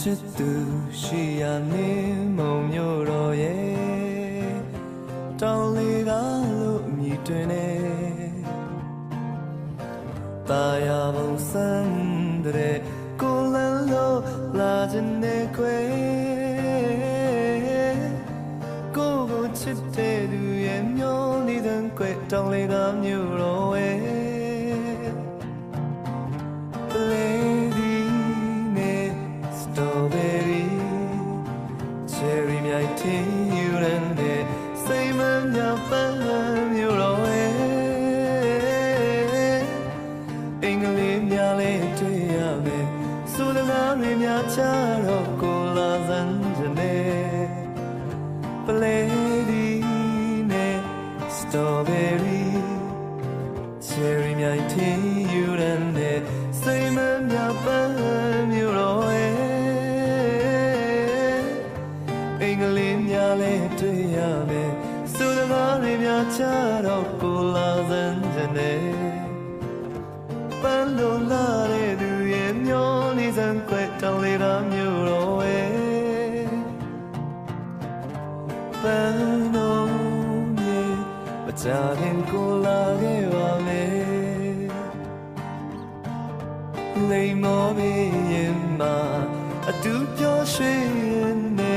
ချစ်သူရှိရနေမုံမျိုးတော်ရဲ့တောင်းလေးကလို့မြည်တွင်နေတာယာပုံစံတဲ့ကိုလန်းလို့လာခြင်းနဲ့ခွေကိုချစ်တဲ့သူရဲ့မျိုးနေတဲ့ခွေတောင်းလေးကမျိုးတော်ရဲ့Cherryမြိုက်တီယူရန်တဲ့စိတ်မမြောက်ပန်းမျိုးတော်ရဲ့အင်္ဂလိပ်များလေးတွေ့ရမယ်စူလနာတွေများချတော့ကိုလာစမ်းကြနေပလေဒီနဲ့ Strawberry Cherryမြိုက်တီယူရန်တဲ့စိတ်မမြောက်ပန်းမျိုးတော်ရဲ့အင်္ဂလိပ်များလေးတွေ့ရမယ်စူလမားတွေများချတော့ကိုလာစမ်းကြနေပန်းလို့လာတဲ့သူရဲ့မျောနေစမ်းခွဲတောင်းလေးကမျိုးတော်ဝဲပန်းလို့မြေမကြခင်ကိုလာခဲ့ပါမယ်လိမ်မောပြီးရင်မှာအတူပြောရွှင်နေ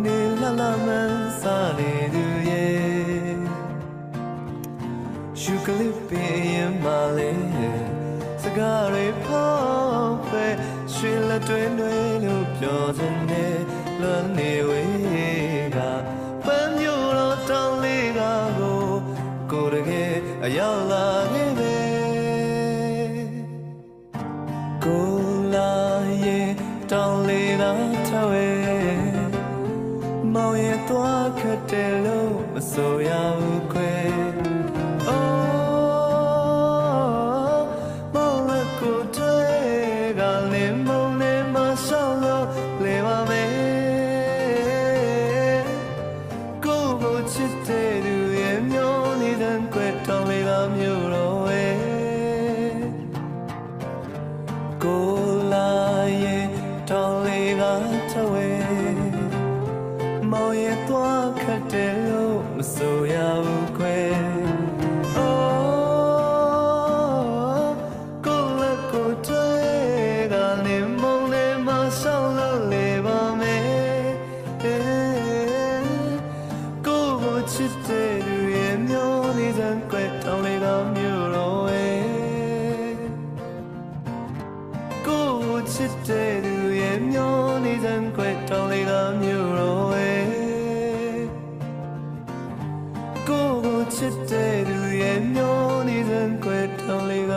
နေလာမန်းစားနေသူရဲ့ယူကလစ်ပင်ရင်မလေးစကားတွေဖောက်ပဲရွှေလက်တွင်တွေလို့ပြောခြင်းနဲ့လွန်နေဝေးကပန်းမျိုးတော်တောင်းလေးကကိုတကယ်အရောက်လာခဲ့ပဲကိုလာရဲ့တောင်းလေးကထဝဲမောင်ရဲ့သွားခတ်တယ်လို့မဆိုရဘူးခွဲအိုးမောင်လက်ကိုတွေကလည်းမုံနဲ့မဆောင်လို့လေပါမယ်ကိုချစ်တဲ့သူရဲ့မျိုးနေတဲ့ခွဲတောင်းလေးကမျိုးတော့ဝဲကိုလာရဲ့တောင်းလေးကထဝဲမောင်ရဲ့သွားခတ်တယ်လို့မဆိုရဘူးခွဲအိုးကိုလက်ကိုတွေကလည်းမုံနဲ့မဆောင်လို့လေပါမယ်ကိုချစ်တဲ့သူရဲ့မျိုးနေတဲ့ခွဲတောင်းလေးကမျိုးတော့ဝဲကိုချစ်တဲ့သူရဲ့မျိုးနေတဲ့ခွဲတောင်းလေးကမျိုးတော့ဝဲချစ်တဲ့သူရဲ့မျောနေတဲ့ခွဲတောင်းလေးက